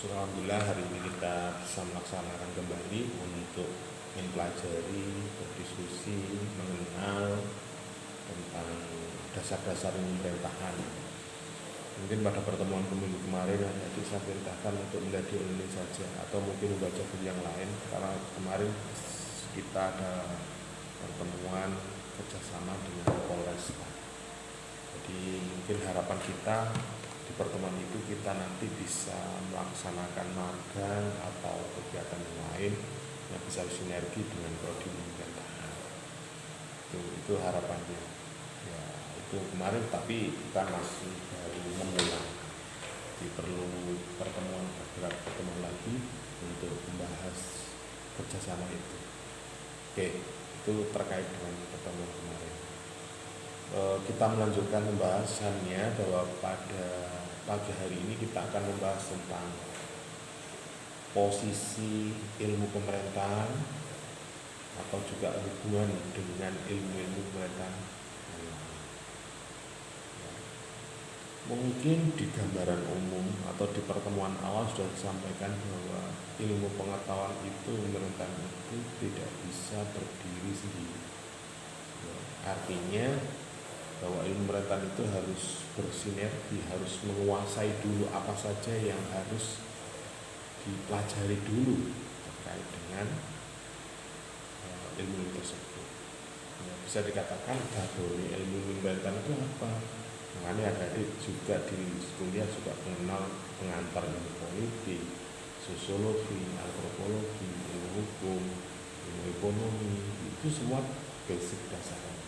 Alhamdulillah hari ini kita bisa melaksanakan kembali untuk mempelajari, berdiskusi, mengenal tentang dasar-dasar pemerintahan. Mungkin pada pertemuan pemilu kemarin hanya saya perintahkan untuk melihat di ini saja, atau mungkin membaca buku yang lain, karena kemarin kita ada pertemuan kerjasama dengan Polres. Jadi mungkin harapan kita di pertemuan itu kita nanti bisa melaksanakan magang atau kegiatan yang lain yang bisa sinergi dengan prodi pemerintahan. Itu harapannya. Ya, itu kemarin, tapi kita masih baru memulai. Jadi perlu beberapa pertemuan lagi untuk membahas kerjasama itu. Oke, itu terkait dengan pertemuan kemarin. Kita melanjutkan pembahasannya bahwa pada pagi hari ini kita akan membahas tentang posisi ilmu pemerintahan atau juga hubungan dengan ilmu-ilmu pemerintahan. Mungkin di gambaran umum atau di pertemuan awal sudah disampaikan bahwa ilmu pengetahuan itu, pemerintahan itu tidak bisa berdiri sendiri. Artinya bahwa ilmu pemerintahan itu harus bersinergi, harus menguasai dulu apa saja yang harus dipelajari dulu terkait dengan ilmu tersebut. Ya, bisa dikatakan gabungan ilmu pemerintahan itu apa? Makanya adik juga di kuliah juga mengenal pengantar ilmu politik, sosiologi, antropologi, ilmu hukum, ilmu ekonomi, itu semua basic dasarnya.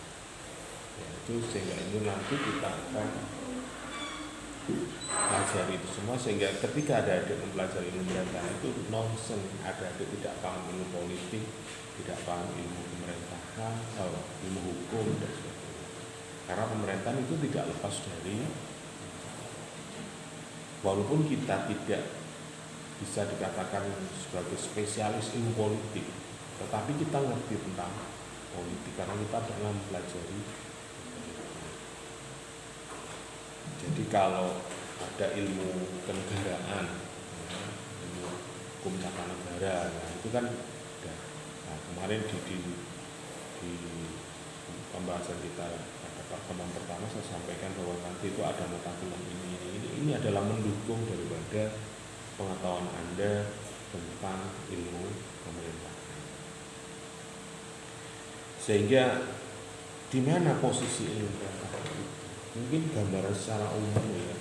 Ya, itu sehingga itu nanti kita akan pelajari itu semua, sehingga ketika ada adik mempelajari ilmu pemerintahan itu nonsen ada adik tidak paham ilmu politik, tidak paham ilmu pemerintahan atau ilmu hukum dan sebagainya. Karena pemerintahan itu tidak lepas dari, walaupun kita tidak bisa dikatakan sebagai spesialis ilmu politik, tetapi kita ngerti tentang politik karena kita pernah mempelajari. Jadi kalau ada ilmu kenegaraan, ilmu hukum tata negara, nah itu kan udah. Nah, kemarin di pembahasan kita pada pertemuan pertama saya sampaikan bahwa nanti itu ada mata kuliah ini adalah mendukung daripada pengetahuan Anda tentang ilmu pemerintahan. Sehingga di mana posisi ilmu pemerintahan itu? Mungkin gambaran secara umum ya,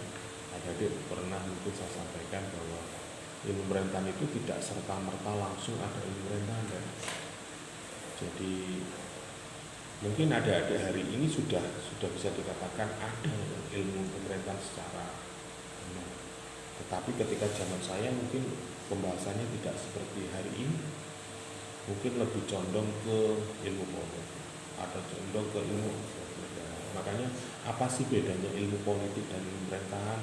adik pernah mungkin saya sampaikan bahwa ilmu pemerintahan itu tidak serta-merta langsung ada ilmu pemerintahan ya. Jadi mungkin adik-adik hari ini sudah bisa dikatakan ada ilmu pemerintahan secara umum. Tetapi ketika zaman saya mungkin pembahasannya tidak seperti hari ini, mungkin lebih condong ke ilmu politik atau condong ke ilmu negara. Makanya apa sih bedanya ilmu politik dan ilmu pemerintahan?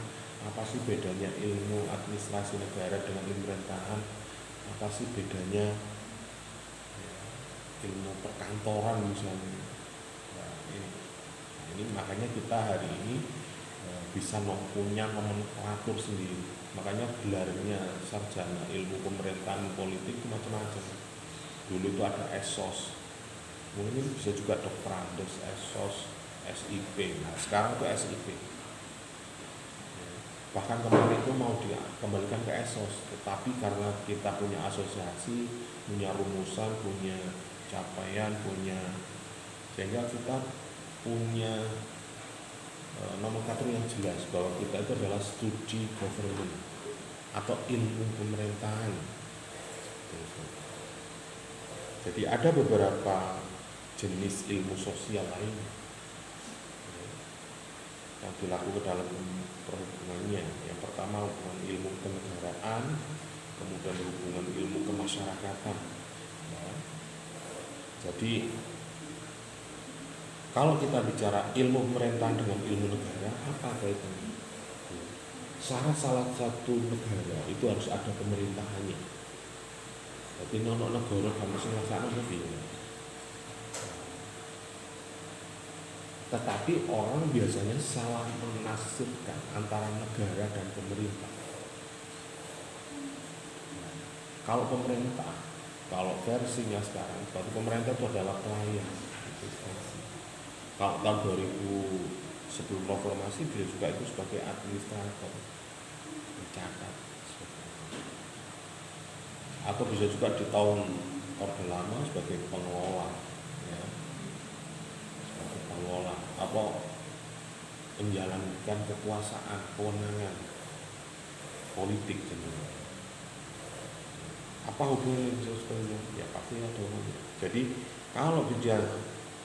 Apa sih bedanya ilmu administrasi negara dengan ilmu pemerintahan? Apa sih bedanya ilmu perkantoran misalnya? Nah, ini makanya kita hari ini bisa punya nomenklatur sendiri. Makanya gelarnya sarjana ilmu pemerintahan politik itu macam-macam. Dulu itu ada ESOS, mungkin bisa juga dokterandes, ESOS, SIP. Nah sekarang itu SIP. Bahkan kemarin itu mau dikembalikan ke ESOS, tetapi karena kita punya asosiasi, punya rumusan, punya capaian, sehingga kita punya nomenklatur yang jelas bahwa kita itu adalah studi government atau ilmu pemerintahan. Jadi ada beberapa jenis ilmu sosial lain yang dilakukan dalam perhubungannya. Yang pertama hubungan ilmu kenegaraan, kemudian hubungan ilmu kemasyarakatan. Nah, jadi kalau kita bicara ilmu pemerintahan dengan ilmu negara, apa kaitannya? Syarat salah satu negara itu harus ada pemerintahannya. Jadi nono negara kamu selesai nanti. Tetapi orang biasanya salah menafsirkan antara negara dan pemerintah. Kalau pemerintah, kalau versinya sekarang, berarti pemerintah itu adalah pelayan. Kalau tahun 2000 sebelum reformasi dia juga itu sebagai administrator, mencatat, atau bisa juga di tahun Orde Lama sebagai pengelola, ya, sebagai pengelola, apa menjalankan kekuasaan, kewenangan politik sebenarnya. Apa hubungannya bisa sebenarnya? Ya pasti ada hubungannya. Jadi kalau dia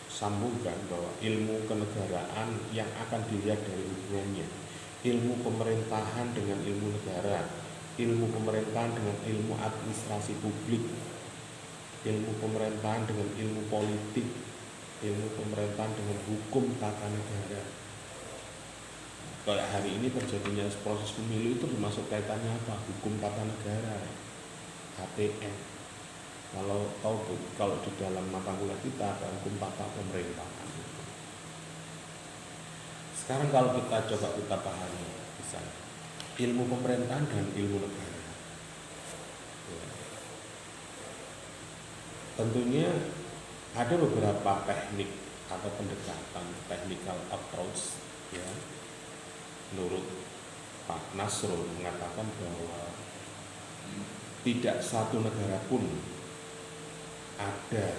sambungkan bahwa ilmu kenegaraan yang akan dilihat dari hubungannya ilmu pemerintahan dengan ilmu negara, ilmu pemerintahan dengan ilmu administrasi publik, ilmu pemerintahan dengan ilmu politik, ilmu pemerintahan dengan hukum tata negara. Kayak hari ini terjadinya proses pemilu itu termasuk kaitannya apa? Hukum tata negara, HTN. Kalau di dalam mata kuliah kita ada hukum tata pemerintahan. Sekarang kalau kita coba kita pahami misalnya ilmu pemerintahan dan ilmu negara, ya. Tentunya ada beberapa teknik atau pendekatan technical approach, ya. Menurut Pak Nasrul mengatakan bahwa tidak satu negara pun ada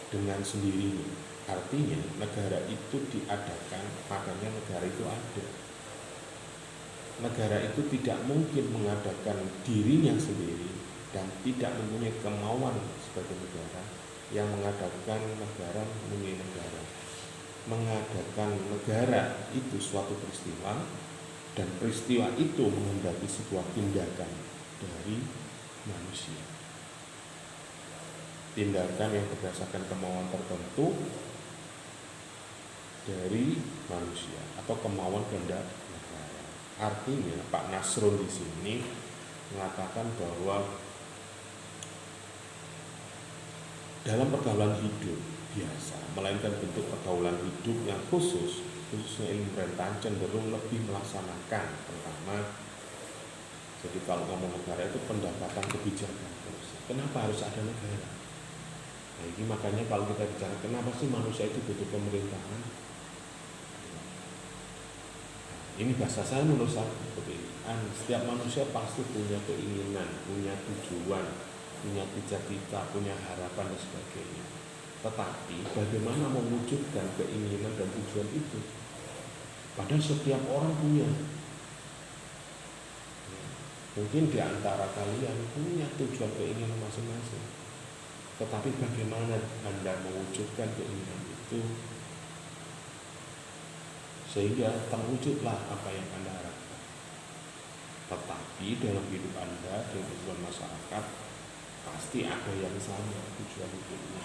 dengan sendirinya. Artinya negara itu diadakan, makanya negara itu ada. Negara itu tidak mungkin mengadakan dirinya sendiri dan tidak mempunyai kemauan sebagai negara yang mengadakan negara mempunyai negara. Mengadakan negara itu suatu peristiwa dan peristiwa itu menghendaki sebuah tindakan dari manusia. Tindakan yang berdasarkan kemauan tertentu dari manusia atau kemauan kehendak negara. Artinya Pak Nasrul di sini mengatakan bahwa dalam pergaulan hidup biasa, melainkan bentuk pergaulan hidup yang khususnya ilmu pemerintahan cenderung lebih melaksanakan pertama. Jadi kalau ngomong negara itu pendapatan kebijakan. Kenapa harus ada negara? Nah, ini makanya kalau kita bicara kenapa sih manusia itu butuh pemerintahan? Ini bahasa saya menurut saya seperti ini. Setiap manusia pasti punya keinginan, punya tujuan, punya cita-cita, punya harapan dan sebagainya. Tetapi bagaimana mewujudkan keinginan dan tujuan itu? Padahal setiap orang punya. Mungkin di antara kalian punya tujuan keinginan masing-masing. Tetapi bagaimana Anda mewujudkan keinginan itu sehingga terwujudlah apa yang Anda harapkan. Tetapi dalam hidup Anda, dalam kehidupan masyarakat, pasti ada yang sama tujuan hidupnya.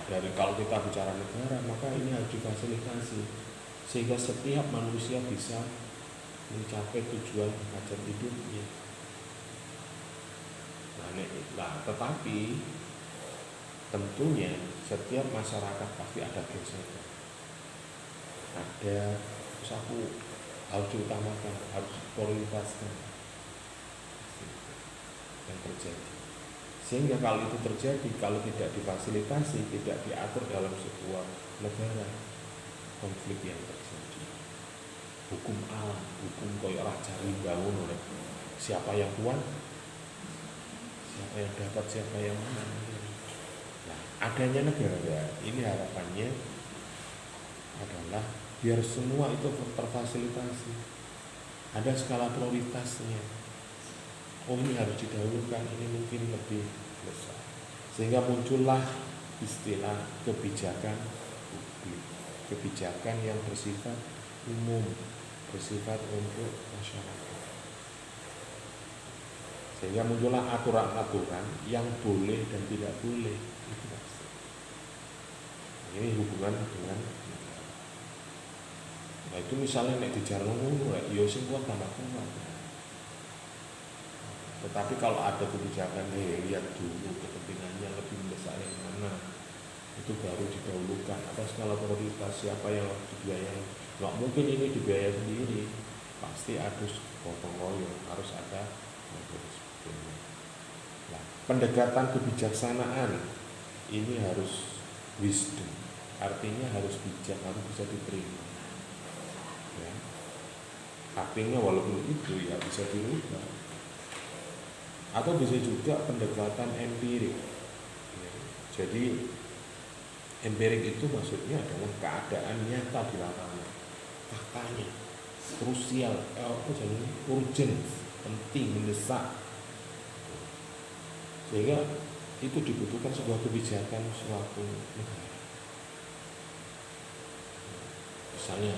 Dari kalau kita bicara negara, maka ini harus difasilitasi sehingga setiap manusia bisa mencapai tujuan hajat hidupnya. Nah, tetapi tentunya setiap masyarakat pasti ada gesekan. Ada satu harus diutamakan, harus prioritaskan yang terjadi. Sehingga kalau itu terjadi, kalau tidak difasilitasi, tidak diatur dalam sebuah negara, konflik yang terjadi. Hukum alam, hukum koyo raja dibangun oleh siapa yang kuat, siapa yang dapat, siapa yang menang. Nah, adanya negara ini harapannya adalah biar semua itu terfasilitasi. Ada skala prioritasnya. Oh, ini harus didahulukan, ini mungkin lebih besar. Sehingga muncullah istilah kebijakan publik, kebijakan yang bersifat umum, bersifat untuk masyarakat. Sehingga muncullah aturan-aturan yang boleh dan tidak boleh. Ini hubungan dengan. Nah itu misalnya nek dijarno ngono rek ya sing kuat tambah kuat. Tetapi kalau ada kebijakan lihat dulu kepentingannya lebih besar yang mana. itu baru didahulukan. Apa skala prioritas, siapa yang harus dibiayai. Nggak mungkin ini dibiayai sendiri, pasti harus gotong royong, harus ada sebagainya. Nah, pendekatan kebijaksanaan ini harus wisdom, artinya harus bijak, harus bisa diterima. Ya. Artinya walaupun itu ya bisa dirubah, atau bisa juga pendekatan empirik. Ya. Jadi empirik itu maksudnya adalah keadaan nyata di lapangan, faktanya krusial, urgent, penting, mendesak, sehingga itu dibutuhkan sebuah kebijakan suatu negara. Misalnya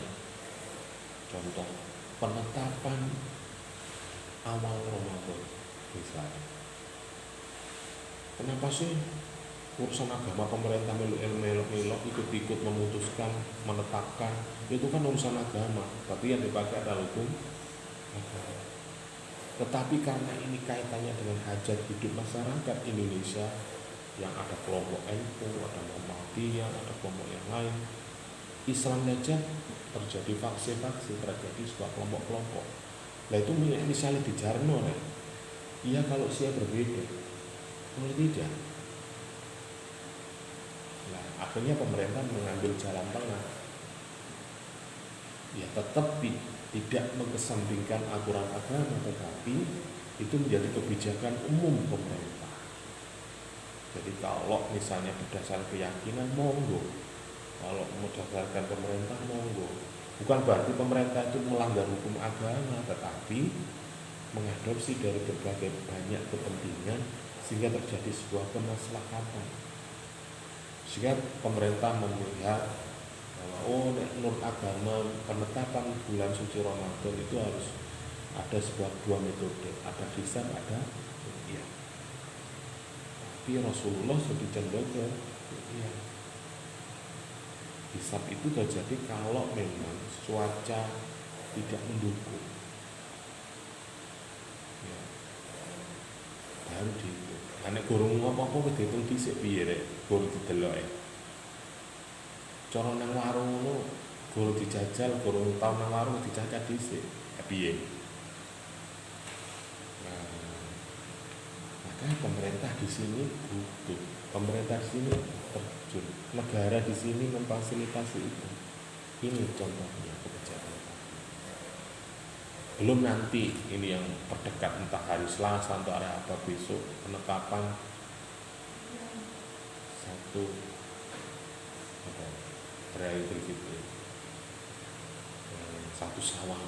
contoh penetapan awal Ramadan misalnya. Kenapa sih urusan agama pemerintah melok-melok ikut-ikut memutuskan, menetapkan? Itu kan urusan agama, tapi yang dipakai adalah hukum agama. Tetapi karena ini kaitannya dengan hajat hidup masyarakat Indonesia yang ada kelompok NU, ada Muhammadiyah, ada kelompok yang lain, Islam saja terjadi faksi-faksi, terjadi sebuah kelompok-kelompok. Nah itu misalnya di Jarno, iya kalau saya berbeda, kalau tidak. Nah akhirnya pemerintah mengambil jalan tengah, ya tetap tidak mengesampingkan aturan agama, tetapi itu menjadi kebijakan umum pemerintah. Jadi kalau misalnya berdasarkan keyakinan, monggo. Kalau berdasarkan pemerintah, monggo. Bukan berarti pemerintah itu melanggar hukum agama, tetapi mengadopsi dari berbagai banyak kepentingan sehingga terjadi sebuah kemaslahatan. Sehingga pemerintah melihat bahwa menurut agama penetapan bulan suci Ramadan itu harus ada sebuah dua metode, ada hisab, ada ruqyah. Tapi Rasulullah lebih cenderung ke ruqyah. Hisab itu terjadi kalau memang cuaca tidak mendukung, ya, baru dihitung. Anek gorong apa-apa dihitung dhisik piye rek, gorong didelok cara nang warung ngono, gorong dijajal, gorong tau nang warung dijajal dhisik. Piye? Nah, maka pemerintah di sini butuh, pemerintah di sini terjun, negara di sini memfasilitasi itu. Ini contohnya kebijakan. Belum nanti ini yang terdekat, entah hari Selasa atau hari apa besok, penetapan hari Idul Fitri, satu Syawal.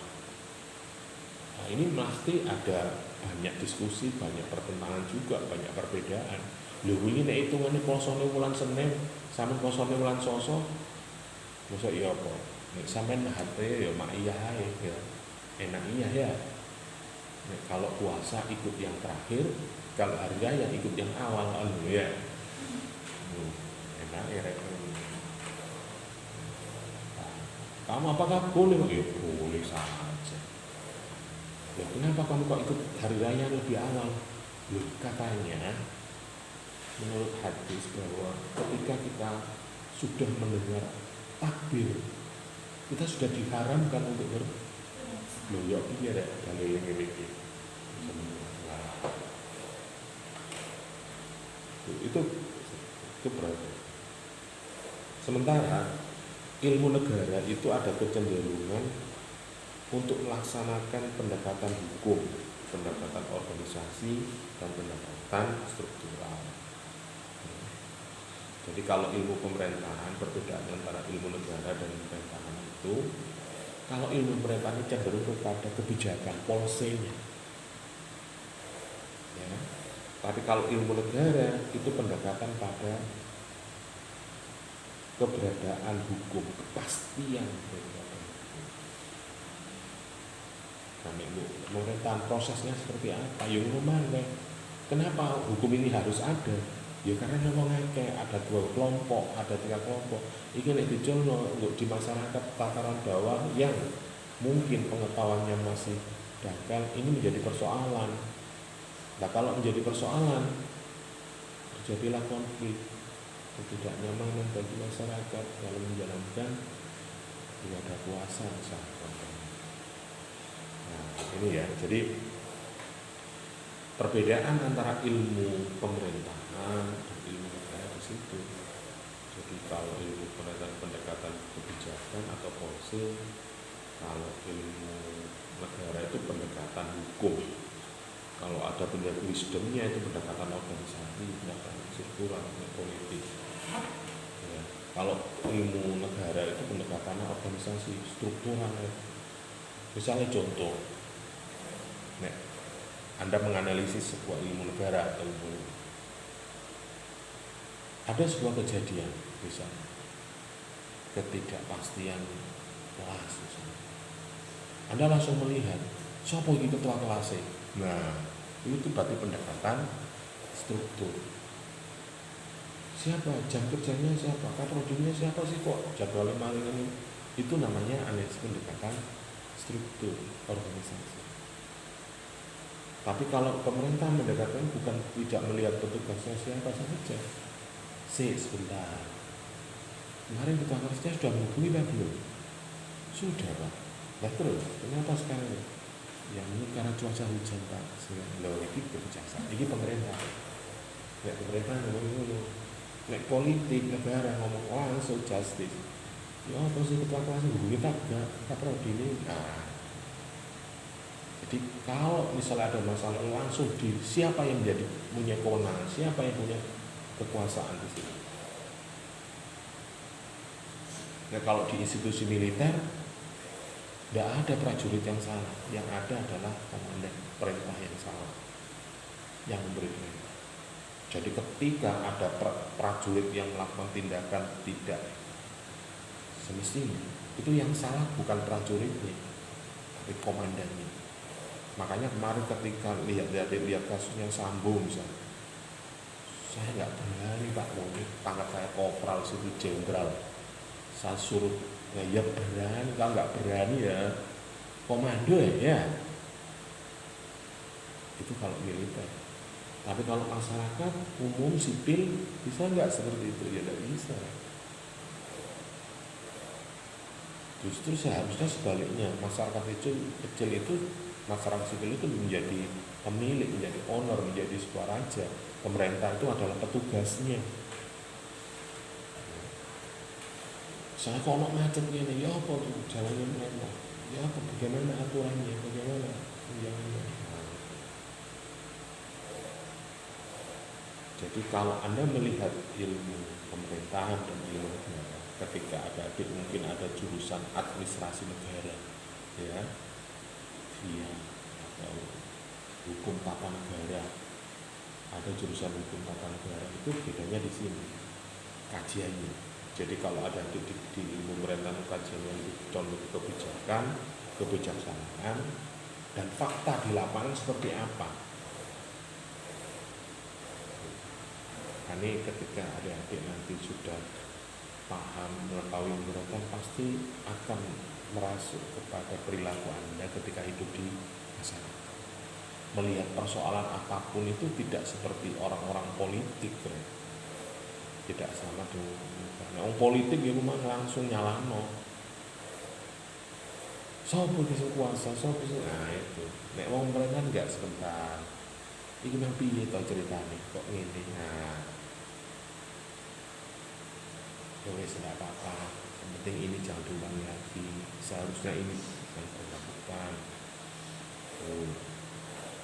Nah, ini pasti ada banyak diskusi, banyak pertentangan juga, banyak perbedaan. Lho ini nek hitungane posone wulan Senin sampe posone wulan Selasa. Mosok ya apa? Nek sampean hate ya mak iya ae ya. Enak iya ya. Nek kalau puasa ikut yang terakhir, kalau hari raya ikut yang awal ya. Enak ya rek. Kamu apakah boleh? Ya boleh saja. Ya kenapa kamu kok ikut hari raya lebih awal? Loh, katanya menurut hadis bahwa ketika kita sudah mendengar takbir, kita sudah diharamkan untuk loh ya piye rek dalile ngene iki. Itu berarti. Sementara ilmu negara itu ada kecenderungan untuk melaksanakan pendekatan hukum, pendekatan organisasi, dan pendekatan struktural. Jadi kalau ilmu pemerintahan, perbedaan antara ilmu negara dan pemerintahan itu, kalau ilmu pemerintahan cenderung kepada kebijakan, polisinya. Ya. Tapi kalau ilmu negara itu pendekatan pada keberadaan hukum, kepastian daripada hukum. Nah, pemerintahan prosesnya seperti apa? Yang mana? Kenapa hukum ini harus ada? Ya karena memang kayak ada 2 kelompok, ada 3 kelompok. Ini nek diculno untuk di masyarakat tataran bawah yang mungkin pengetahuannya masih dangkal, ini menjadi persoalan. Nah kalau menjadi persoalan, terjadilah konflik. ketidaknyamanan bagi masyarakat dalam menjalankan ibadah puasa misalkan. Nah, ini ya, jadi perbedaan antara ilmu pemerintahan dan ilmu negara di situ. Jadi kalau ilmu pemerintahan pendekatan kebijakan atau policy, kalau ilmu negara itu pendekatan hukum. Kalau ada pendekatan wisdomnya itu pendekatan organisasi, pendekatan struktural, politik. Ya. Kalau ilmu negara itu pendekatannya organisasi, struktural. Misalnya contoh, Anda menganalisis sebuah ilmu negara atau ilmu, ada sebuah kejadian, misalnya ketidakpastian kelas, misalnya. Anda langsung melihat siapa ini ketua kelasnya. Nah, itu berarti pendekatan struktur. Siapa, jam kerjanya siapa, kaprodinya siapa sih kok jadwalnya maling ini. Itu namanya analisis pendekatan struktur organisasi. Tapi kalau pemerintah mendekatkan bukan tidak melihat petugasnya siapa saja. Sebentar. Kemarin ketua kelasnya sudah menghubungi Pak belum? Sudah Pak. Nah terus, kenapa sekarang? Yang ini karena cuaca hujan Pak. Loh, ini kebijaksanaan. Ini pemerintah. Nek pemerintah ngomong. Nek politik negara ngomong langsung justice. Ya apa sih ketua kelas hubungi Pak enggak? Pak Prodi ini. Nah. Jadi kalau misalnya ada masalah langsung di siapa yang menjadi punya kewenangan, siapa yang punya kekuasaan di sini. Nah kalau di institusi militer tidak ada prajurit yang salah, yang ada adalah komandan perintah yang salah, yang memberi perintah. Jadi ketika ada prajurit yang melakukan tindakan tidak semestinya, itu yang salah bukan prajuritnya, tapi komandannya. Makanya kemarin ketika lihat kasusnya Sambo misalnya, saya nggak berani Pak Moni, pangkat saya kopral situ jenderal, saya suruh ya berani, kalau nggak berani ya komando ya. Itu kalau militer. Tapi kalau masyarakat umum sipil bisa nggak seperti itu? Ya nggak bisa. Justru seharusnya sebaliknya, masyarakat kecil itu, masyarakat sipil itu menjadi pemilik, menjadi owner, menjadi sebuah raja. Pemerintah itu adalah petugasnya. Saya kalau macet ini, ya apa tuh jalannya pemerintah? Ya apa, bagaimana aturannya, bagaimana tunjangannya? Jadi kalau Anda melihat ilmu pemerintahan dan ilmu negara, ketika ada mungkin ada jurusan administrasi negara, ya, via atau hukum tata negara, ada jurusan hukum tata negara, itu bedanya di sini kajiannya. Jadi kalau ada di ilmu pemerintahan kajiannya itu contoh kebijakan, kebijaksanaan, dan fakta di lapangan seperti apa. Ini ketika adik-adik nanti sudah paham, mengetahui pemerintahan, pasti akan merasuk kepada perilaku Anda ketika hidup di masyarakat. Melihat persoalan apapun itu tidak seperti orang-orang politik, tidak sama dengan orang politik ya memang langsung nyalano. Sopo bisa kuasa, sopo bisa, nah itu. Nek wong pemerintahan enggak sebentar. Iki nang piye to ceritane kok ngene. Nah, ya wis enggak apa-apa. Yang penting ini jangan diulangi lagi. Seharusnya ini yang dilakukan.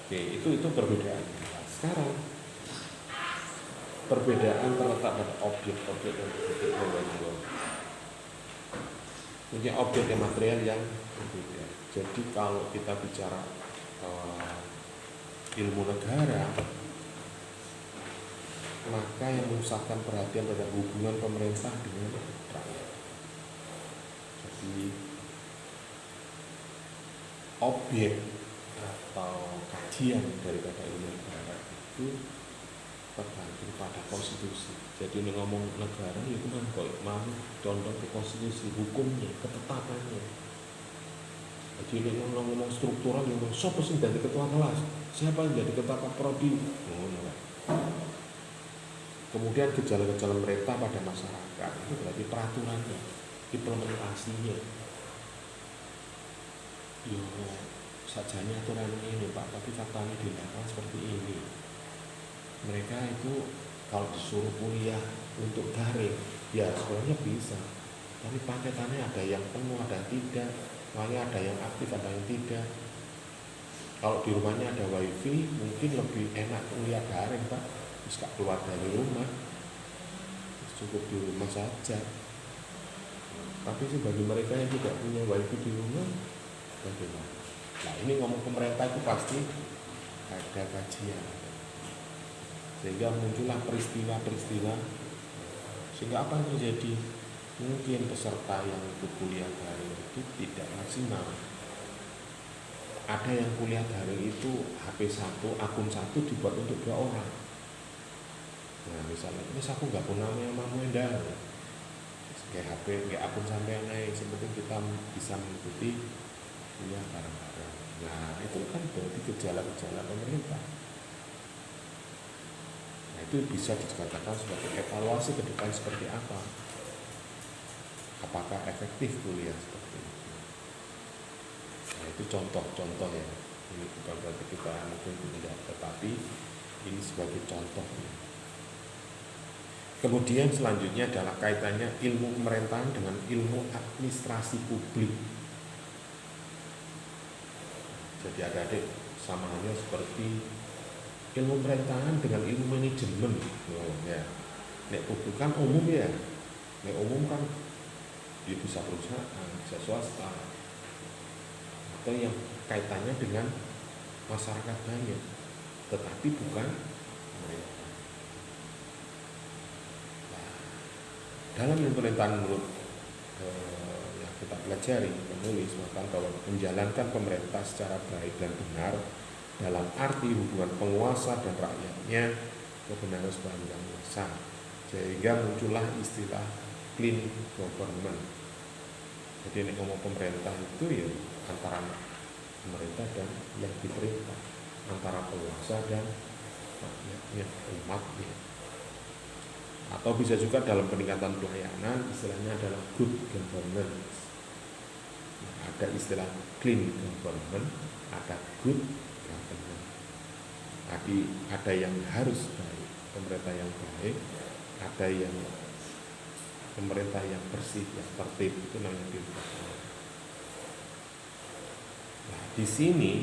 Oke, itu perbedaan. Nah, sekarang perbedaan terletak pada objek-objek yang berbeda. Mungkin objek yang material yang berbeda. Jadi kalau kita bicara ilmu negara, maka yang memusatkan perhatian pada hubungan pemerintah dengan rakyat. Jadi objek atau kajian daripada ilmu negara itu tergantung pada konstitusi. Jadi ini ngomong negara ya itu kan kok mau condong ke konstitusi, hukumnya, ketetapannya. Jadi ini ngomong struktural, ngomong siapa sih jadi ketua kelas, siapa yang jadi ketua prodi, Kemudian gejala-gejala pemerintah pada masyarakat itu berarti peraturannya, implementasinya. Yo sajanya aturan ini Pak, tapi faktanya di lapangan seperti ini. Mereka itu kalau disuruh kuliah untuk daring, ya sebenarnya bisa. Tapi paketannya ada yang penuh, ada yang tidak. Makanya ada yang aktif, ada yang tidak. Kalau di rumahnya ada wifi, mungkin lebih enak kuliah daring Pak. Terus gak keluar dari rumah, cukup di rumah saja. Tapi sih bagi mereka yang tidak punya wifi di rumah, bagaimana? Nah ini ngomong pemerintah itu pasti ada kajian, sehingga muncullah peristiwa-peristiwa, sehingga apa yang terjadi? Mungkin peserta yang ikut kuliah daring itu tidak maksimal. Ada yang kuliah daring itu HP 1, akun 1 dibuat untuk 2 orang. Nah misalnya, ini aku nggak punya mamamu endah, kayak HP, kayak akun sampai naik, seperti kita bisa mengikuti kuliah bareng-bareng. Nah itu kan berarti gejala-gejala pemerintah. Nah itu bisa dikatakan sebagai evaluasi ke depan seperti apa. Apakah efektif kuliah seperti itu? Nah itu contoh-contoh ya. Ini bukan berarti kita mungkin tidak, tetapi ini sebagai contoh. Kemudian selanjutnya adalah kaitannya ilmu pemerintahan dengan ilmu administrasi publik. Jadi adik-adik sama halnya seperti ilmu pemerintahan dengan ilmu manajemen. Ya. Nek publik kan umum ya. Nek umum kan dia bisa perusahaan, bisa swasta, atau yang kaitannya dengan masyarakat banyak, tetapi bukan pemerintah. Nah, dalam pemerintahan menurut yang kita pelajari, menulis maka bahwa menjalankan pemerintah secara baik dan benar dalam arti hubungan penguasa dan rakyatnya kebenaran sepanjang masa, sehingga muncullah istilah clean government. Jadi ini ngomong pemerintah itu ya antara pemerintah dan yang diperintah, antara penguasa dan rakyatnya, umatnya. Atau bisa juga dalam peningkatan pelayanan, istilahnya adalah good governance. Nah, ada istilah clean government, ada good governance. Jadi ada yang harus baik, pemerintah yang baik, ada yang pemerintah yang bersih, yang tertib, itu namanya demokrasi. Nah, di sini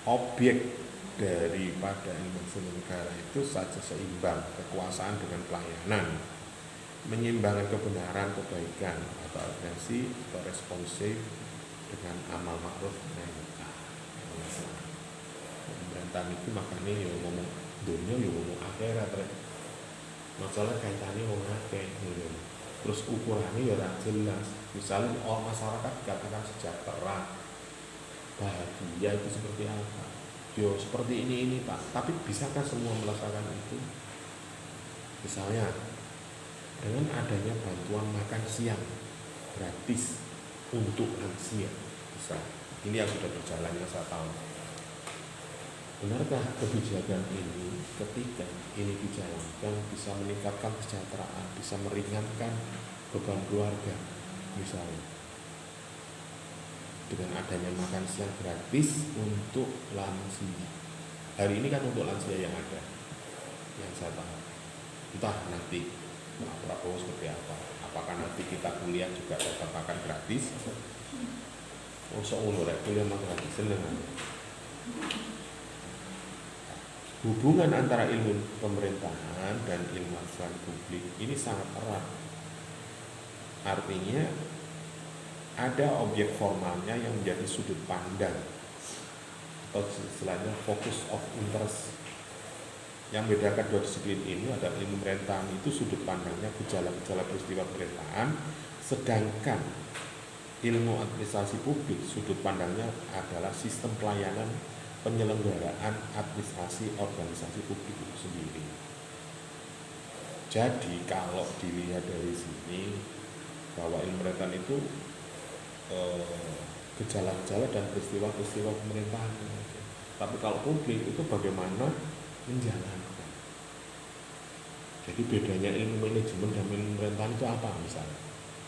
objek daripada instansi negara itu saja seimbang, kekuasaan dengan pelayanan, menyeimbangkan kebenaran, kebaikan, atau atensi, atau responsif dengan amal ma'ruf nahi munkar. Pemerintahan itu makanya ya ngomong dunia, ya ngomong akhirat. Masalah kaitannya ngomong akeh. Terus ukurannya ya jelas. Misalnya orang masyarakat dikatakan sejahtera, bahagia itu seperti apa? Yo seperti ini Pak. Tapi bisakah semua melaksanakan itu? Misalnya dengan adanya bantuan makan siang gratis untuk lansia, bisa. Ini yang sudah berjalan yang saya tahu. Benarkah kebijakan ini ketika ini dijalankan bisa meningkatkan kesejahteraan, bisa meringankan beban keluarga misalnya dengan adanya makan siang gratis untuk lansia. Hari ini kan untuk lansia yang ada, yang saya tahu. Entah nanti Pak Prabowo seperti apa. Apakah nanti kita kuliah juga dapat makan gratis? Oh seumur kuliah makan gratis seneng. Hubungan antara ilmu pemerintahan dan ilmu administrasi publik ini sangat erat. Artinya ada objek formalnya yang menjadi sudut pandang atau istilahnya focus of interest. Yang membedakan dua disiplin ini adalah ilmu pemerintahan itu sudut pandangnya gejala-gejala peristiwa pemerintahan, sedangkan ilmu administrasi publik sudut pandangnya adalah sistem pelayanan penyelenggaraan administrasi organisasi publik itu sendiri. Jadi kalau dilihat dari sini bahwa ilmu pemerintahan itu gejala-gejala dan peristiwa-peristiwa pemerintahan. Tapi kalau publik itu bagaimana menjalankan. Jadi bedanya ilmu manajemen dan ilmu pemerintahan itu apa misalnya?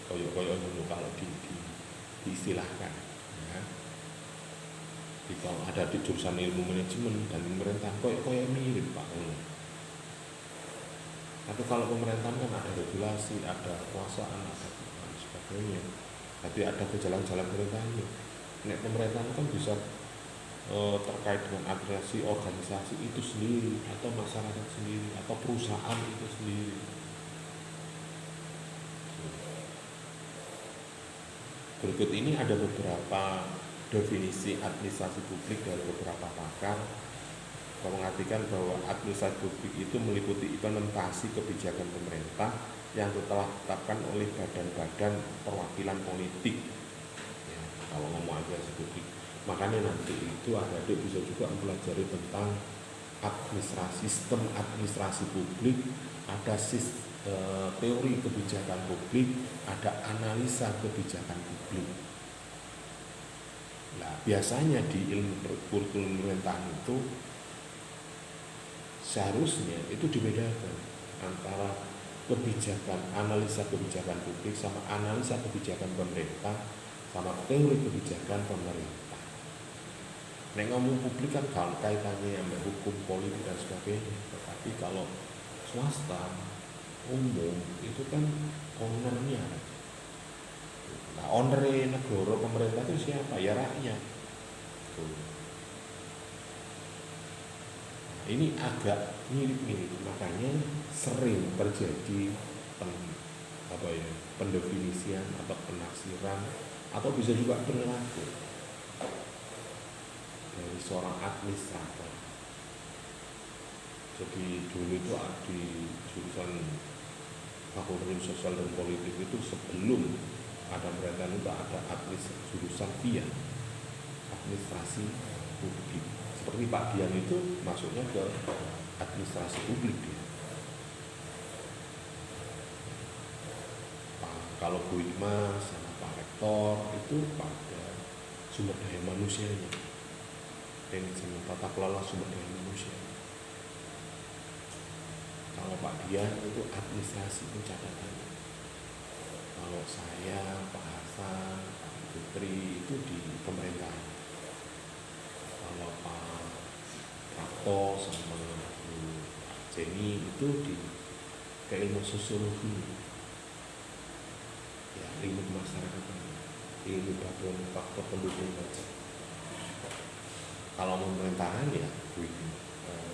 Koyo-koyo dulu kalau diistilahkan. Ya. Jadi kalau ada di jurusan ilmu manajemen dan pemerintahan koyo mirip Pak. Tapi kalau pemerintahan kan ada regulasi, ada kekuasaan, ada dan sebagainya. Jadi ada jalan-jalan pemerintahannya. Nek pemerintahan kan bisa terkait dengan organisasi itu sendiri, atau masyarakat sendiri, atau perusahaan itu sendiri. Berikut ini ada beberapa definisi administrasi publik dari beberapa pakar yang mengartikan bahwa administrasi publik itu meliputi implementasi kebijakan pemerintah yang telah ditetapkan oleh badan-badan perwakilan politik. Ya, kalau ngomong administrasi publik, makanya nanti itu adik bisa juga mempelajari tentang sistem administrasi publik, ada teori kebijakan publik, ada analisa kebijakan publik. Nah, biasanya di ilmu kurikulum pemerintahan itu seharusnya itu dibedakan antara analisa kebijakan publik sama analisa kebijakan pemerintah sama teori kebijakan pemerintah. Nek ngomong publik kan kalau kaitannya sama hukum, politik dan sebagainya. Tetapi kalau swasta, umum itu kan ownernya. Nah, owner negara pemerintah itu siapa? Ya rakyat. Ini agak mirip-mirip, makanya sering terjadi pendefinisian atau penafsiran atau bisa juga perilaku dari seorang administrator. Jadi dulu itu di jurusan Fakultas Sosial dan Politik itu sebelum ada pemerintahan itu ada jurusan via administrasi publik. Seperti Pak Dian itu masuknya ke administrasi publik dia. Kalau Bu Ilma sama Pak Rektor itu pada sumber daya manusianya, manajemen tata kelola sumber daya manusia. Kalau Pak Dian itu administrasi pencatatan. Kalau saya, Pak Hasan, Pak Putri itu di pemerintahan. Kalau Pak Prato sama Bu Jenny itu di ilmu sosiologi, ya ilmu masyarakat, ilmu faktor pendukung saja. Kalau pemerintahan ya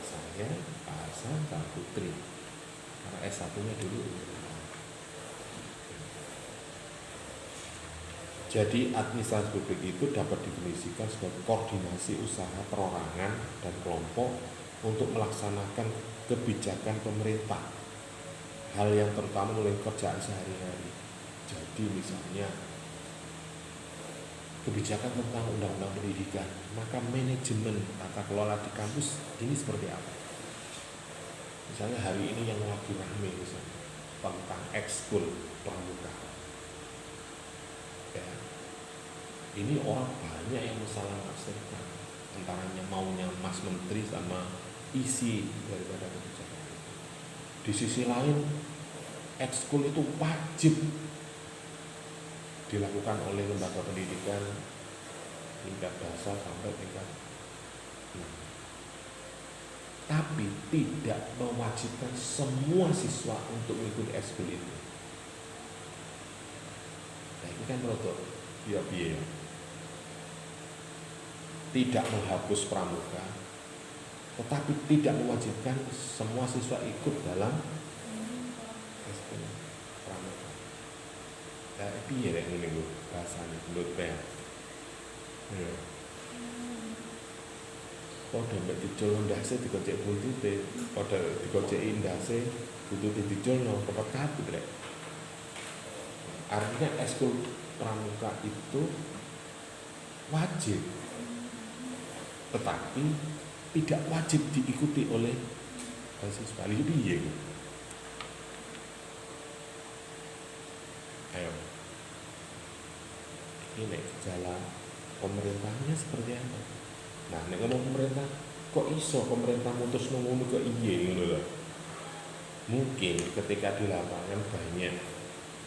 saya, Pak Hasan, Pak Putri, karena S1-nya dulu. Jadi administrasi publik itu dapat didefinisikan sebagai koordinasi usaha perorangan dan kelompok untuk melaksanakan kebijakan pemerintah, hal yang terutama mulai kerjaan sehari-hari. Jadi misalnya kebijakan tentang undang-undang pendidikan, maka manajemen tata kelola di kampus ini seperti apa? Misalnya hari ini yang lagi rame misalnya tentang ekskul pramuka. Ya, ini orang banyak yang salah menafsirkan antaranya maunya Mas Menteri sama isi daripada kebijakan itu. Di sisi lain, ekskul itu wajib dilakukan oleh lembaga pendidikan tingkat dasar sampai tingkat tapi tidak mewajibkan semua siswa untuk mengikuti ekskul itu. Nah, ini kan menurut biaya. Tidak menghapus pramuka, tetapi tidak mewajibkan semua siswa ikut dalam ekskul pramuka. Nah, piye rek ngene lho bahasane menurut saya. Ya. Padha mek dicul ndase digocek buntute, padha digoceki ndase buntute diculno kepet kabeh rek. Artinya ekskul pramuka itu wajib, tetapi tidak wajib diikuti oleh siswa. Lha piye? Ayo. Ini gejala pemerintahnya seperti apa? Nah, nek ngomong pemerintah, kok iso pemerintah mutus ngono kok iye ngono lho. mungkin ketika di lapangan banyak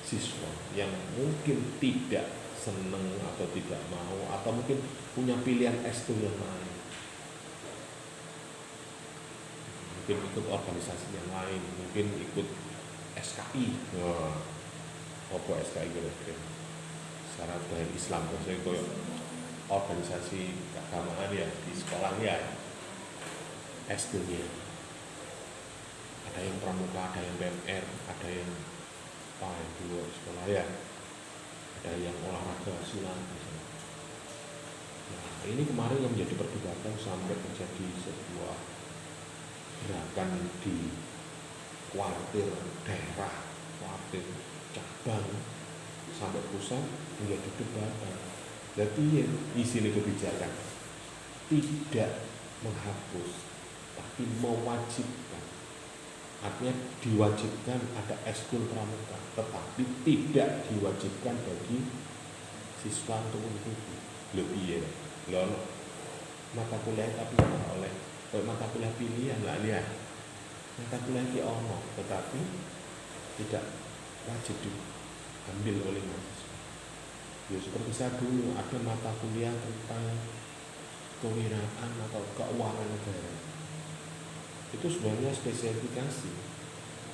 siswa yang mungkin tidak seneng atau tidak mau atau mungkin punya pilihan ekskul yang lain, mungkin ikut organisasi yang lain, mungkin ikut SKI. Wah, apa SKI kira-kira secara budaya Islam, maksudnya koyo organisasi keagamaan ya di sekolah ya, ekskulnya ada yang pramuka, ada yang PMR, ada yang apa yang di luar sekolah ya, ada yang olahraga silat misalnya. Nah, ini kemarin yang menjadi perdebatan sampai terjadi sebuah gerakan di kuartir daerah, kuartir cabang sampai pusat menjadi perdebatan. Jadi isi kebijakan tidak menghapus tapi mewajibkan, artinya diwajibkan ada ekskul pramuka tetapi tidak diwajibkan bagi siswa untuk mengikuti. Lebih ya loh, mata kuliah tapi oleh mata kuliah pilihan lah ya, mata kuliah ki ono tetapi tidak wajib diambil oleh mahasiswa. Ya seperti saya dulu ada mata kuliah tentang kewirausahaan atau keuangan negara, itu sebenarnya spesifikasi,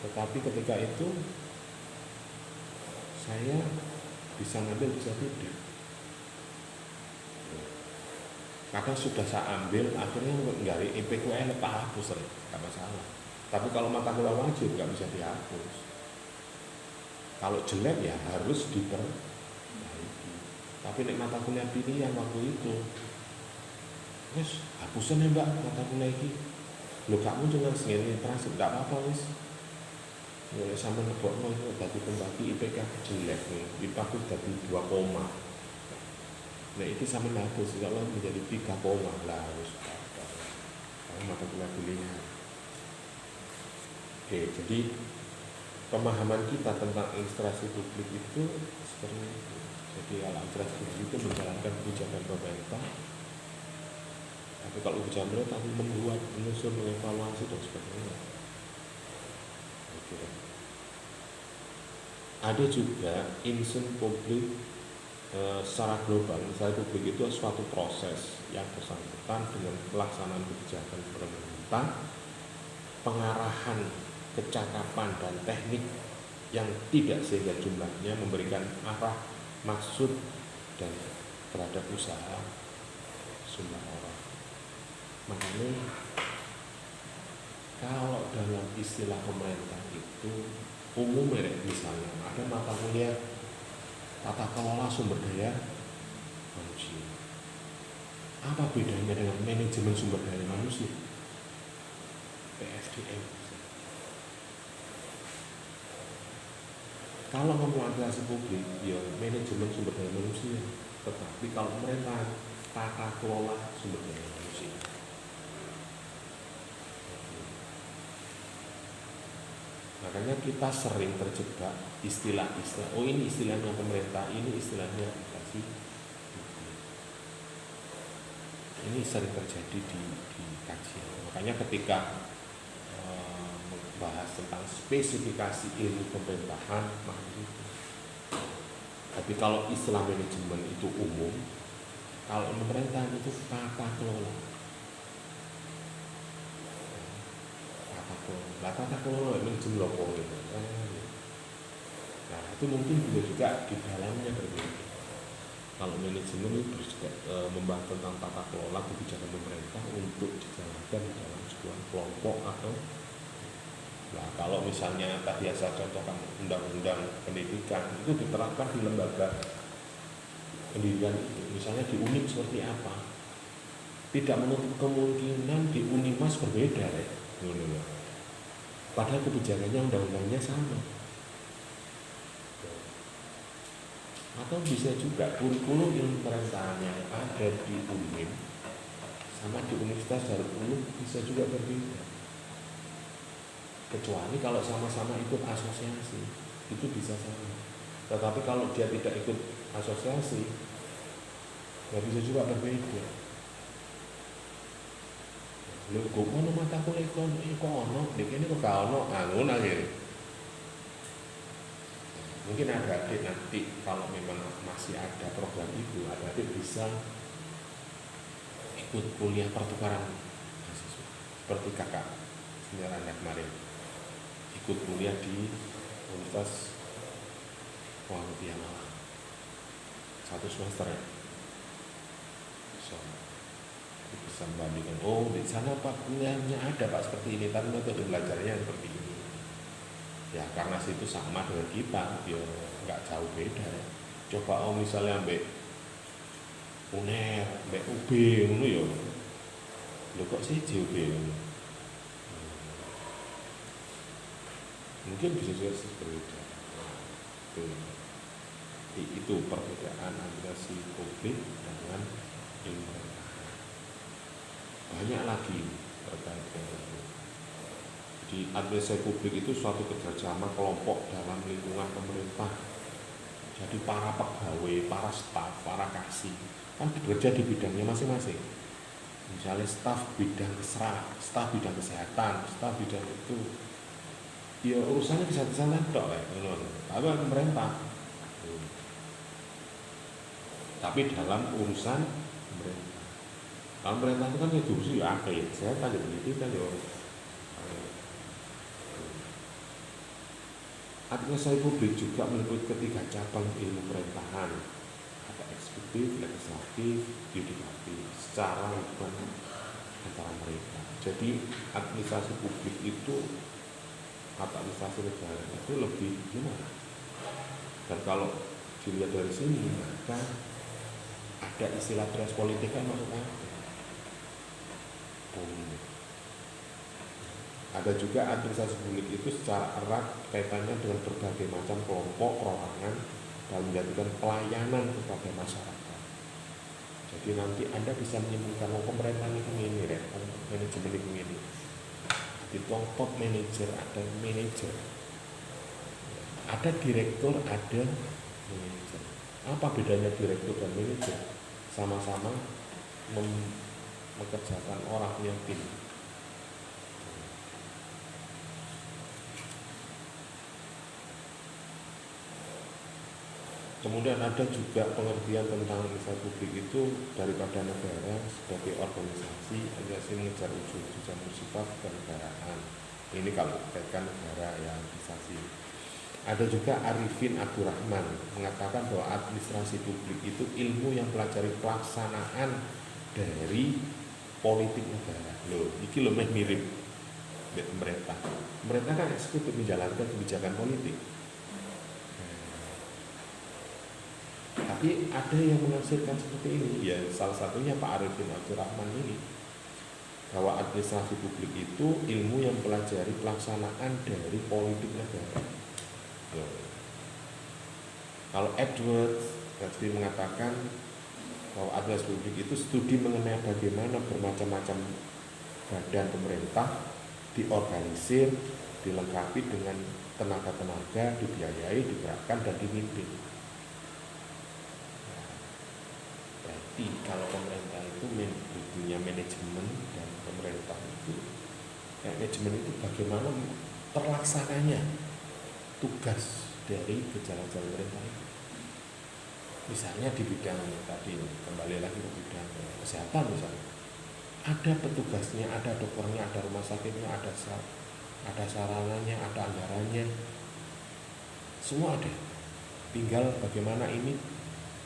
tetapi ketika itu saya bisa ngambil bisa tidak. Kadang sudah saya ambil, akhirnya nggak IPKN lepas hapus, nggak masalah. Tapi kalau mata kuliah wajib nggak bisa dihapus. Kalau jelek ya harus diperbaiki. Tapi nek mata kuliah pilihan waktu itu, wes hapusan ya mbak mata kuliah ini. Lo kamu jangan segini terasa, tidak apa-apa wes. Mulai sama nebok itu tadi pembagi IPK jelek nih, IPK aku tadi 2 koma. Nah itu sama hapus, kalau menjadi 3 koma lah harus apa? Mata kuliah pilihan. Oke, jadi pemahaman kita tentang administrasi publik itu seperti itu. Jadi kalau administrasi publik itu menjalankan kebijakan pemerintah, tapi kalau kebijakan pemerintah membuat, menyusun, mengevaluasi dan sebagainya. Oke. Ada juga insun publik secara global. Insun publik itu suatu proses yang bersangkutan dengan pelaksanaan kebijakan pemerintah, pengarahan kecakapan dan teknik yang tidak sehingga jumlahnya memberikan arah, maksud dan terhadap usaha sumber orang. Makanya kalau dalam istilah pemerintah itu umum ya, misalnya ada mata kuliah tata kelola sumber daya manusia. Apa bedanya dengan manajemen sumber daya manusia? PSDM. Kalau ngomong administrasi publik, ya manajemen sumber daya manusia. Tetapi kalau pemerintah, tata kelola sumber daya manusia. Makanya kita sering terjebak istilah-istilah. Oh ini istilahnya pemerintah, ini istilahnya administrasi publik. Ini sering terjadi di kajian. Makanya ketika bahas tentang spesifikasi ilmu pemerintahan itu. Tapi kalau istilah manajemen itu umum, kalau pemerintahan itu tata kelola. Tata kelola manajemen lopo itu. Nah itu mungkin juga di dalamnya berbeda. Kalau manajemen itu juga membahas tentang tata kelola kebijakan pemerintah untuk dijalankan dalam sebuah kelompok atau. Nah, kalau misalnya tadi saya contohkan undang-undang pendidikan itu diterapkan di lembaga pendidikan itu, misalnya di UNIM seperti apa, tidak menutup kemungkinan di UNIMAS berbeda ya. Padahal kebijakannya undang-undangnya sama. Atau bisa juga kurikulum ilmu pemerintahan yang ada di UNIM sama di Universitas Darul Ulum bisa juga berbeda. Kecuali kalau sama-sama ikut asosiasi itu bisa sama. Tetapi kalau dia tidak ikut asosiasi ya bisa juga berbeda. lho kok ono mata kuliah kok ono nek kene kok gak ono ngono akhirnya. Mungkin adik-adik nanti kalau memang masih ada program itu, adik-adik bisa ikut kuliah pertukaran mahasiswa seperti kakak senior Anda kemarin ikut kuliah di Universitas Muhammadiyah Malang 1 semester ya. So, bisa membandingkan, oh di sana Pak kuliahnya ada Pak seperti ini, tapi metode belajarnya seperti ini. Ya karena situ sama dengan kita, ya nggak jauh beda ya. Coba misalnya ambek UNER, ambek UB ngono ya. Lho kok sih UB ngono. Mungkin bisa juga berbeda. Itu perbedaan antara si publik dengan ilmu. Banyak lagi terkait dengan itu. Jadi administrasi publik itu suatu kerjasama kelompok dalam lingkungan pemerintah. Jadi para pegawai, para staf, para kasih kan bekerja di bidangnya masing-masing. Misalnya staf bidang staf bidang kesehatan, staf bidang itu, ya urusannya bisa sana tok ya, tapi pemerintah. Tapi dalam urusan pemerintah. Kalau pemerintah itu kan ya jurusi ya akeh, kesehatan ya pendidikan ya. Administrasi publik juga meliputi ketiga cabang ilmu pemerintahan, ada eksekutif, legislatif, yudikatif, secara hubungan antara mereka. Jadi administrasi publik itu atau administrasi negara itu lebih gimana? Dan kalau dilihat dari sini maka ada istilah teras politik kan masuk akal. Ada juga administrasi publik itu secara erat kaitannya dengan berbagai macam kelompok perorangan dalam menjadikan pelayanan kepada masyarakat. Jadi nanti Anda bisa menyimpulkan pemerintah ini ya, manajemen ini. Di top manajer ada manajer, ada direktur, ada manajer. Apa bedanya direktur dan manajer? Sama-sama mengerjakan orangnya tim. Kemudian ada juga pengertian tentang administrasi publik itu daripada negara sebagai organisasi mengejar unsur-unsur bersifat kenegaraan. Ini kalau kaitkan negara yang organisasi. Ada juga Arifin Abdurrahman mengatakan bahwa administrasi publik itu ilmu yang pelajari pelaksanaan dari politik negara. Loh, iki lo mirip pemerintah. Pemerintah kan eksekutif menjalankan kebijakan politik. Tapi ada yang menghasilkan seperti ini, ya salah satunya Pak Arifin Abdurrahman ini, bahwa administrasi publik itu ilmu yang pelajari pelaksanaan dari politik negara. Kalau Edward Gatsby mengatakan bahwa administrasi publik itu studi mengenai bagaimana bermacam-macam badan pemerintah diorganisir, dilengkapi dengan tenaga-tenaga, dibiayai, digerakkan, dan dipimpin. Berarti kalau pemerintah itu punya manajemen dan pemerintah itu manajemen itu bagaimana terlaksananya tugas dari jalan-jalan pemerintah itu. Misalnya di bidang tadi, kembali lagi ke bidang kesehatan misalnya, ada petugasnya, ada dokternya, ada rumah sakitnya, ada sarananya, ada anggarannya, semua ada. Tinggal bagaimana ini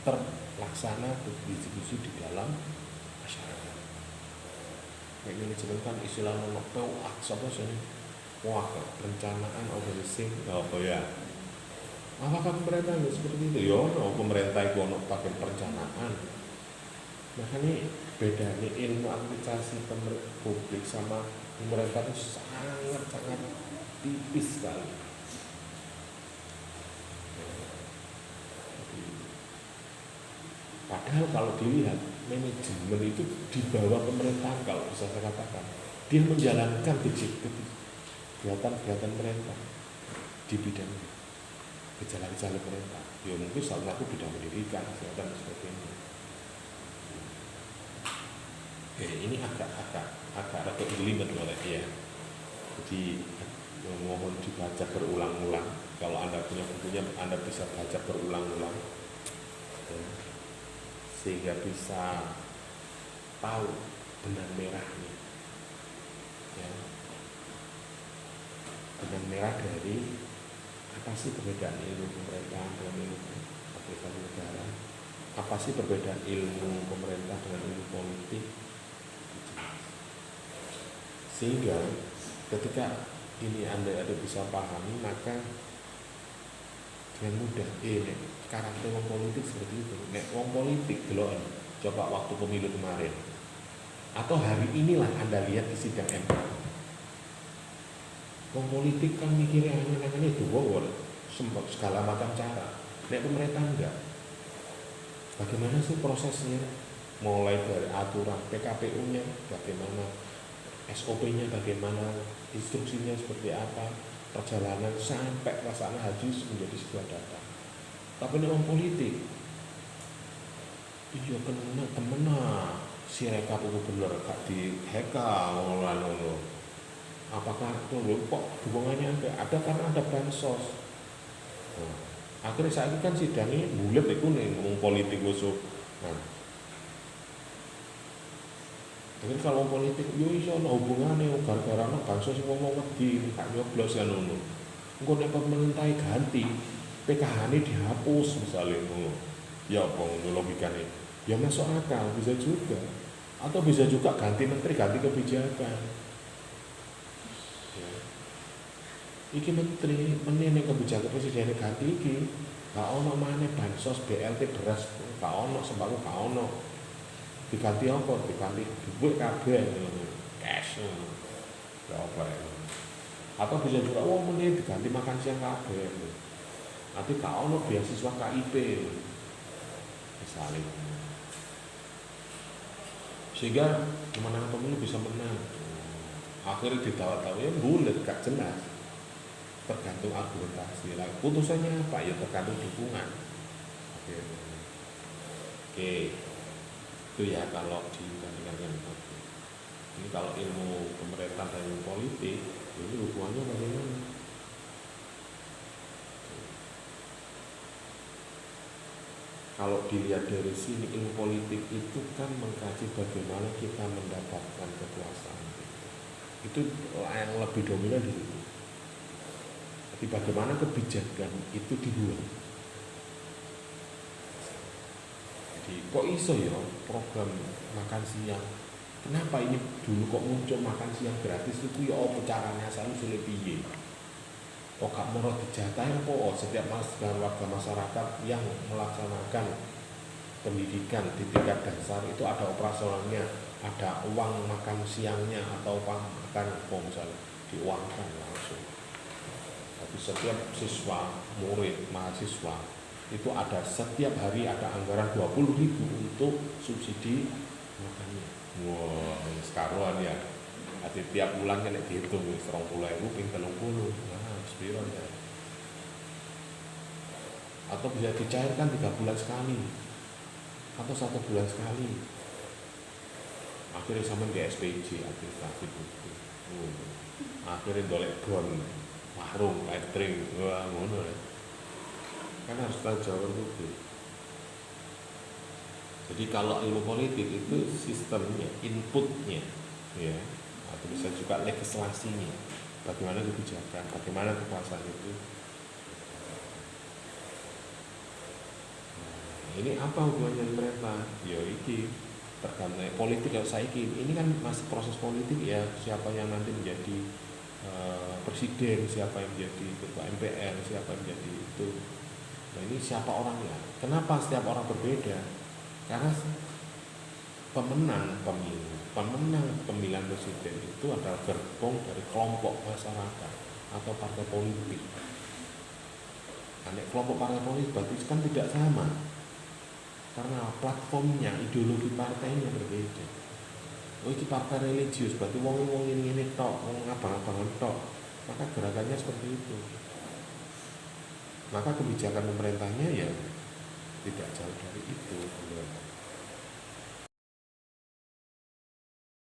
terlaksana distribusi di dalam masyarakat. Kayak manajemen kan istilah POA, apa sih? Perencanaan organisasi, apa ya? Apakah pemerintah seperti itu? Ya, pemerintah itu pakai perencanaan. Makanya bedanya ilmu administrasi publik sama pemerintah itu sangat tipis sekali. Padahal kalau dilihat manajemen itu di bawah pemerintahan, kalau bisa saya katakan, dia menjalankan kegiatan pemerintah di bidang gejala-gejala pemerintah. Ya mungkin salah satu bidang pendidikan, kesehatan dan sebagainya. Ini agak rada jelimet oleh dia. Jadi mohon dibaca berulang-ulang. Kalau Anda punya bukunya, Anda bisa baca berulang-ulang ya, sehingga bisa tahu benang merahnya ya. Benang merah dari apa sih perbedaan ilmu pemerintahan dengan ilmu aplikasi negara, apa sih perbedaan ilmu pemerintah dengan ilmu politik, sehingga ketika ini Anda ada bisa pahami, maka dengan mudah karakter wong politik seperti itu. Nek wong politik delok coba waktu pemilu kemarin atau hari inilah Anda lihat di sidang MK. Wong politik kan mikirnya aneh-aneh itu sempat segala macam cara. Nek pemerintah enggak. Bagaimana sih prosesnya? Mulai dari aturan PKPU-nya, bagaimana SOP-nya, bagaimana instruksinya seperti apa, perjalanan sampai pelaksanaan haji menjadi sebuah data. Tapi nek wong politik, iya kena temena si rekap itu bener gak di heka ngono. Apakah itu kok dukungannya ada karena ada bansos. Nah, akhirnya saat ini kan sidangnya bulat itu nih ngomong politik usuk. Nah, jadi kalau politik yo iso ana hubungane gara-gara ana bansos ngomong wedi gak nyoblos kan ngono. Engko nek pemerintah ganti, PKH-ne dihapus misalnya ngono. Ya apa ngono logikane? Ya masuk akal, bisa juga. Atau bisa juga ganti menteri, ganti kebijakan. Ya. Iki menteri, menene kebijakan presiden ganti iki. Gak ono maneh bansos BLT beras, gak ono sembako gak ono. Diganti apa? Diganti duit kabeh cash. Ya apa ya? Atau bisa juga meneh diganti makan siang kabeh. Nanti gak ono beasiswa KIP. Misalnya. Sehingga kemenangan pemilu bisa menang. Akhirnya ditawa-tawa ya bulat gak jelas. Tergantung argumentasi. Lah putusannya apa? Ya tergantung dukungan. Oke. Itu ya kalau dibandingkan dengan ini kalau ilmu pemerintah dan ilmu politik ini hubungannya bagaimana? Kalau dilihat dari sini ilmu politik itu kan mengkaji bagaimana kita mendapatkan kekuasaan itu yang lebih dominan di situ. Jadi bagaimana kebijakan itu dibuat. Kok iso ya program makan siang, kenapa ini dulu kok muncul makan siang gratis itu ya apa caranya asal usulnya piye kok gak murah dijatahin kok setiap warga masyarakat yang melaksanakan pendidikan di tingkat dasar itu ada operasionalnya, ada uang makan siangnya atau uang makan misalnya diuangkan langsung. Tapi setiap siswa, murid, mahasiswa itu ada setiap hari ada anggaran 20.000 untuk subsidi makannya. Wah, sekaruan ya. Nanti tiap bulan kan dihitung 20.000 ping 30. Nah, sepiro ya. Atau bisa dicairkan 3 bulan sekali atau 1 bulan sekali. Akhirnya sama di SPJ administrasi itu. Akhirnya dolek bon, warung, catering, wah ngono ya. Kan harus tahu jawaban publik. Jadi kalau ilmu politik itu sistemnya, inputnya, ya, atau bisa juga legislasinya, bagaimana kebijakan, bagaimana kekuasaan itu. Nah, ini apa hubungannya mereka? Ya iki tergantung politik kalau saiki. Ini kan masih proses politik ya, siapa yang nanti menjadi presiden, siapa yang menjadi ketua MPR, siapa yang menjadi itu. Nah, ini siapa orangnya? Kenapa setiap orang berbeda? Karena pemenang pemilu, pemenang pemilihan presiden itu adalah gerbong dari kelompok masyarakat atau partai politik. Nah, kelompok partai politik berarti kan tidak sama. Karena platformnya, ideologi partainya berbeda. Oh, ini partai religius, berarti wong ini tok, wong abang-abangan tok. Maka gerakannya seperti itu. Maka kebijakan pemerintahnya ya tidak jauh dari itu.